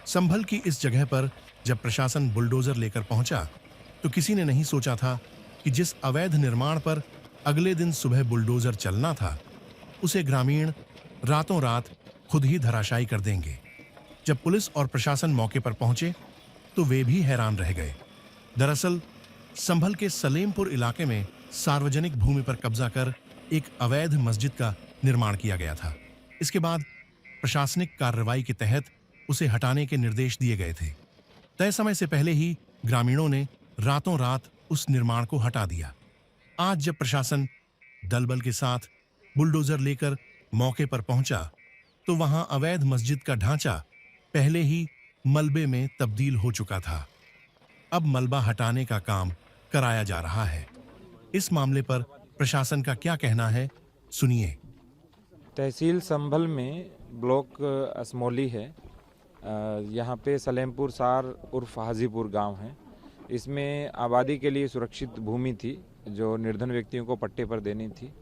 संभल की इस जगह पर जब प्रशासन बुलडोजर लेकर पहुंचा तो किसी ने नहीं सोचा था कि जिस अवैध निर्माण पर अगले दिन सुबह बुलडोजर चलना था उसे ग्रामीण रातों रात खुद ही धराशायी कर देंगे। जब पुलिस और प्रशासन मौके पर पहुंचे तो वे भी हैरान रह गए। दरअसल संभल के सलेमपुर इलाके में सार्वजनिक भूमि पर कब्जा कर एक अवैध मस्जिद का निर्माण किया गया था। इसके बाद प्रशासनिक कार्रवाई के तहत उसे हटाने के निर्देश दिए गए थे। तय समय से पहले ही ग्रामीणों ने रातों रात उस निर्माण को हटा दिया। आज जब प्रशासन दल बल के साथ बुलडोजर लेकर मौके पर पहुंचा तो वहां अवैध मस्जिद का ढांचा पहले ही मलबे में तब्दील हो चुका था। अब मलबा हटाने का काम कराया जा रहा है। इस मामले पर प्रशासन का क्या कहना है, सुनिए। तहसील संभल में ब्लॉक असमोली है। यहाँ पे सलेमपुर सार उर्फ हाजीपुर गांव है। इसमें आबादी के लिए सुरक्षित भूमि थी जो निर्धन व्यक्तियों को पट्टे पर देनी थी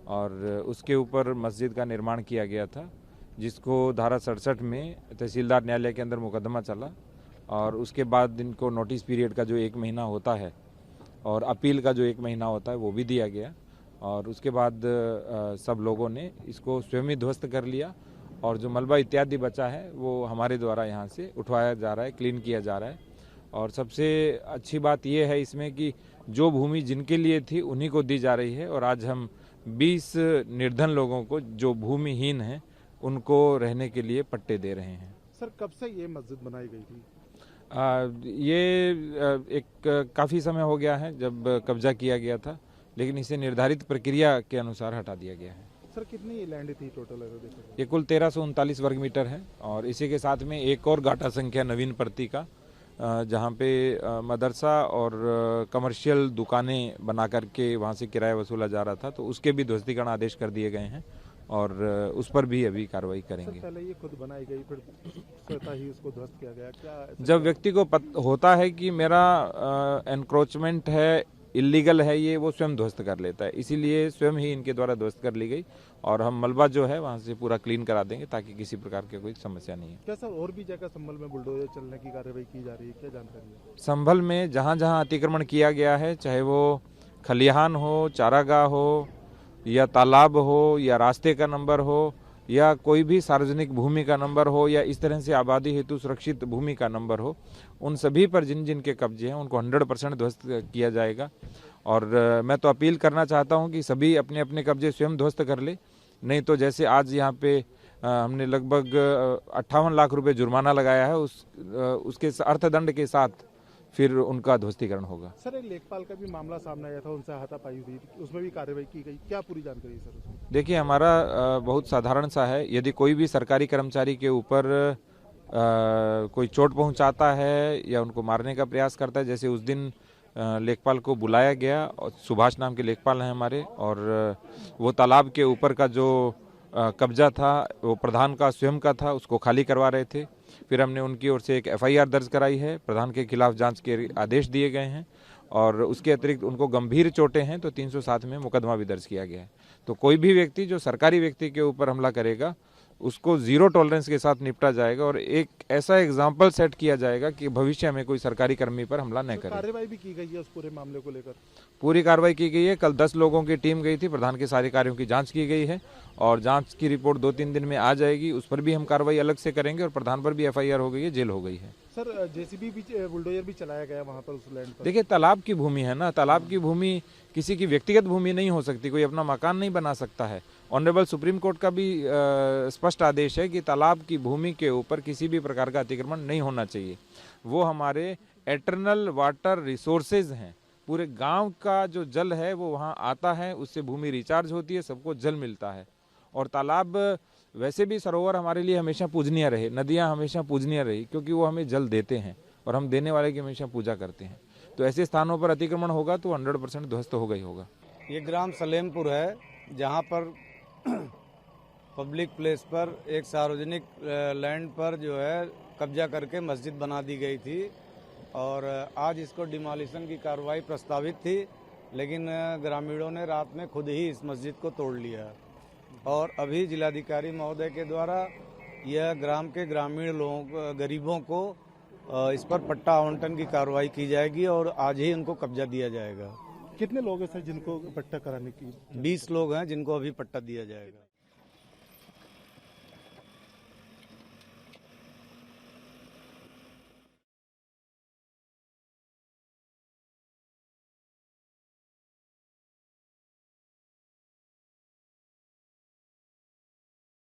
और उसके ऊपर मस्जिद का निर्माण किया गया था, जिसको धारा 67 में तहसीलदार न्यायालय के अंदर मुकदमा चला और उसके बाद इनको नोटिस पीरियड का जो 1 महीना होता है और अपील का जो 1 महीना होता है वो भी दिया गया और उसके बाद सब लोगों ने इसको स्वयं ही ध्वस्त कर लिया और जो मलबा इत्यादि बचा है वो हमारे द्वारा यहाँ से उठवाया जा रहा है, क्लीन किया जा रहा है। और सबसे अच्छी बात ये है इसमें कि जो भूमि जिनके लिए थी उन्हीं को दी जा रही है और आज हम 20 निर्धन लोगों को जो भूमिहीन हैं उनको रहने के लिए पट्टे दे रहे हैं। सर, कब से ये मस्जिद बनाई गई थी? ये एक काफ़ी समय हो गया है जब कब्जा किया गया था, लेकिन इसे निर्धारित प्रक्रिया के अनुसार हटा दिया गया है। सर, कितनी लैंड थी टोटल? ये कुल 1339 वर्ग मीटर है और इसी के साथ में एक और गाटा संख्या नवीन प्रति का जहाँ पे मदरसा और कमर्शियल दुकानें बना करके वहाँ से किराया वसूला जा रहा था, तो उसके भी ध्वस्तीकरण आदेश कर दिए गए हैं और उस पर भी अभी कार्रवाई करेंगे। पहले ये खुद बनाई गई फिर स्वतः ही उसको ध्वस्त किया गया क्या? जब व्यक्ति को होता है कि मेरा एनक्रोचमेंट है, इलीगल है, ये वो स्वयं ध्वस्त कर लेता है, इसीलिए स्वयं ही इनके द्वारा ध्वस्त कर ली गई और हम मलबा जो है वहाँ से पूरा क्लीन करा देंगे ताकि किसी प्रकार की कोई समस्या नहीं है। क्या सर और भी जगह संभल में बुलडोजर चलने की कार्रवाई की जा रही है, क्या जानकारी है? संभल में जहाँ जहाँ अतिक्रमण किया गया है, चाहे वो खलिहान हो, चारागाह हो या तालाब हो या रास्ते का नंबर हो या कोई भी सार्वजनिक भूमि का नंबर हो या इस तरह से आबादी हेतु सुरक्षित भूमि का नंबर हो, उन सभी पर जिन जिन के कब्जे हैं उनको 100% ध्वस्त किया जाएगा। और मैं तो अपील करना चाहता हूं कि सभी अपने अपने कब्जे स्वयं ध्वस्त कर ले, नहीं तो जैसे आज यहाँ पे हमने लगभग 58 लाख रुपए जुर्माना लगाया है, उसके अर्थदंड के साथ फिर उनका ध्वस्तीकरण होगा। सर, एक लेखपाल का भी मामला सामने आया था, उनसे हाथापाई हुई थी, उसमें भी कार्रवाई की गई, क्या पूरी जानकारी है सर उसमें? देखिए, हमारा बहुत साधारण सा है, यदि कोई भी सरकारी कर्मचारी के ऊपर कोई चोट पहुंचाता है या उनको मारने का प्रयास करता है, जैसे उस दिन लेखपाल को बुलाया गया और सुभाष नाम के लेखपाल हैं हमारे, और वो तालाब के ऊपर का जो कब्जा था वो प्रधान का स्वयं का था, उसको खाली करवा रहे थे। फिर हमने उनकी ओर से एक FIR दर्ज कराई है, प्रधान के खिलाफ जांच के आदेश दिए गए हैं और उसके अतिरिक्त उनको गंभीर चोटें हैं तो 307 में मुकदमा भी दर्ज किया गया है। तो कोई भी व्यक्ति जो सरकारी व्यक्ति के ऊपर हमला करेगा उसको 0 टॉलरेंस के साथ निपटा जाएगा और एक ऐसा एग्जाम्पल सेट किया जाएगा कि भविष्य में कोई सरकारी कर्मी पर हमला न करे। कार्रवाई भी की गई है उस पूरे मामले को लेकर? पूरी कार्रवाई की गई है। कल 10 लोगों की टीम गई थी, प्रधान के सारे कार्यों की जांच की गई है और जांच की रिपोर्ट 2-3 दिन में आ जाएगी, उस पर भी हम कार्रवाई अलग से करेंगे और प्रधान पर भी FIR हो गई है, जेल हो गई है। सर, JCB भी बुलडोजर भी चलाया गया वहाँ पर उस लैंड पर? देखिए, तालाब की भूमि है ना, तालाब की भूमि किसी की व्यक्तिगत भूमि नहीं हो सकती, कोई अपना मकान नहीं बना सकता है। ऑनरेबल सुप्रीम कोर्ट का भी स्पष्ट आदेश है कि तालाब की भूमि के ऊपर किसी भी प्रकार का अतिक्रमण नहीं होना चाहिए। वो हमारे एटर्नल वाटर रिसोर्सेज हैं, पूरे गांव का जो जल है वो वहाँ आता है, उससे भूमि रिचार्ज होती है, सबको जल मिलता है। और तालाब वैसे भी सरोवर हमारे लिए हमेशा पूजनीय रहे, नदियाँ हमेशा पूजनीय रही, क्योंकि वो हमें जल देते हैं और हम देने वाले की हमेशा पूजा करते हैं। तो ऐसे स्थानों पर अतिक्रमण होगा तो 100% ध्वस्त होगा ही होगा। ये ग्राम सलेमपुर है, जहाँ पर पब्लिक प्लेस पर एक सार्वजनिक लैंड पर जो है कब्जा करके मस्जिद बना दी गई थी और आज इसको डिमोलिशन की कार्रवाई प्रस्तावित थी, लेकिन ग्रामीणों ने रात में खुद ही इस मस्जिद को तोड़ लिया और अभी जिलाधिकारी महोदय के द्वारा यह ग्राम के ग्रामीण लोगों गरीबों को इस पर पट्टा आवंटन की कार्रवाई की जाएगी और आज ही उनको कब्जा दिया जाएगा। कितने लोग हैं सर जिनको पट्टा कराने की? 20 लोग हैं जिनको अभी पट्टा दिया जाएगा।